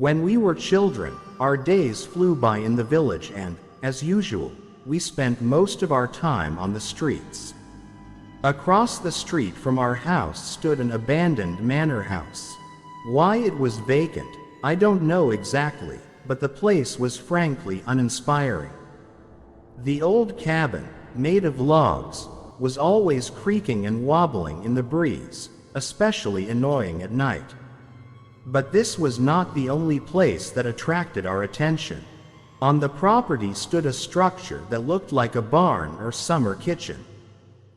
When we were children, our days flew by in the village and, as usual, we spent most of our time on the streets. Across the street from our house stood an abandoned manor house. Why it was vacant, I don't know exactly, but the place was frankly uninspiring. The old cabin, made of logs, was always creaking and wobbling in the breeze, especially annoying at night. But this was not the only place that attracted our attention. On the property stood a structure that looked like a barn or summer kitchen.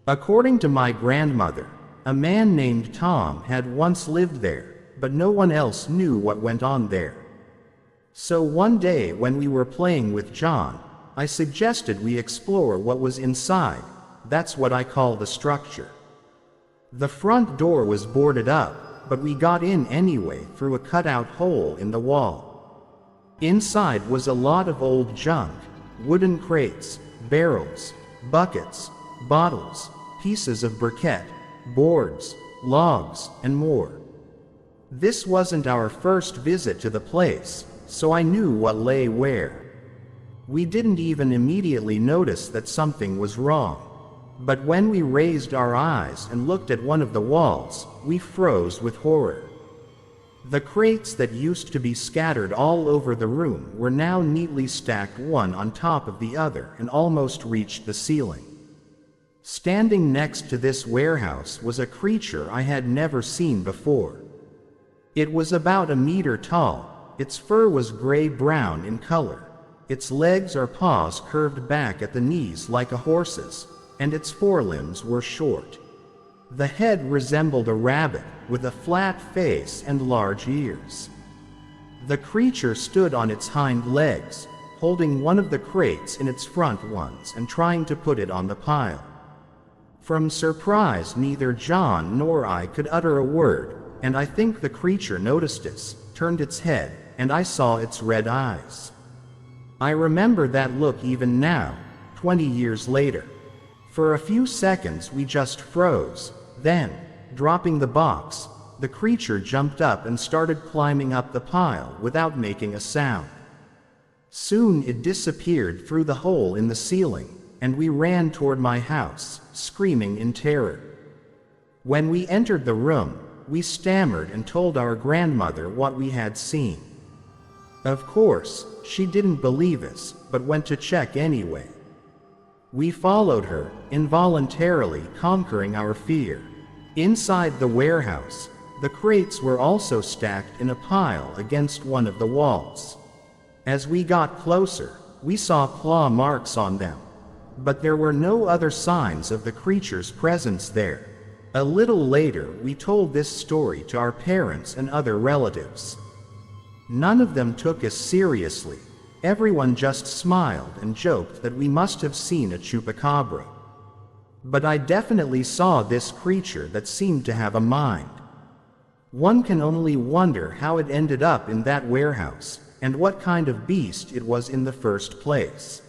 According to my grandmother, a man named Tom had once lived there, but no one else knew what went on there. So one day when we were playing with John, I suggested we explore what was inside. That's what I call the structure. The front door was boarded up, but we got in anyway through a cutout hole in the wall. Inside was a lot of old junk, wooden crates, barrels, buckets, bottles, pieces of briquette, boards, logs, and more. This wasn't our first visit to the place, so I knew what lay where. We didn't even immediately notice that something was wrong. But when we raised our eyes and looked at one of the walls, we froze with horror. The crates that used to be scattered all over the room were now neatly stacked one on top of the other and almost reached the ceiling. Standing next to this warehouse was a creature I had never seen before. It was about a meter tall, its fur was gray-brown in color, its legs or paws curved back at the knees like a horse's, and its forelimbs were short. The head resembled a rabbit, with a flat face and large ears. The creature stood on its hind legs, holding one of the crates in its front ones and trying to put it on the pile. From surprise, neither John nor I could utter a word, and I think the creature noticed us, turned its head, and I saw its red eyes. I remember that look even now, 20 years later. For a few seconds we just froze, then, dropping the box, the creature jumped up and started climbing up the pile without making a sound. Soon it disappeared through the hole in the ceiling, and we ran toward my house, screaming in terror. When we entered the room, we stammered and told our grandmother what we had seen. Of course, she didn't believe us, but went to check anyway. We followed her, involuntarily conquering our fear. Inside the warehouse, the crates were also stacked in a pile against one of the walls. As we got closer, we saw claw marks on them, but there were no other signs of the creature's presence there. A little later, we told this story to our parents and other relatives. None of them took us seriously. Everyone just smiled and joked that we must have seen a chupacabra. But I definitely saw this creature that seemed to have a mind. One can only wonder how it ended up in that warehouse, and what kind of beast it was in the first place.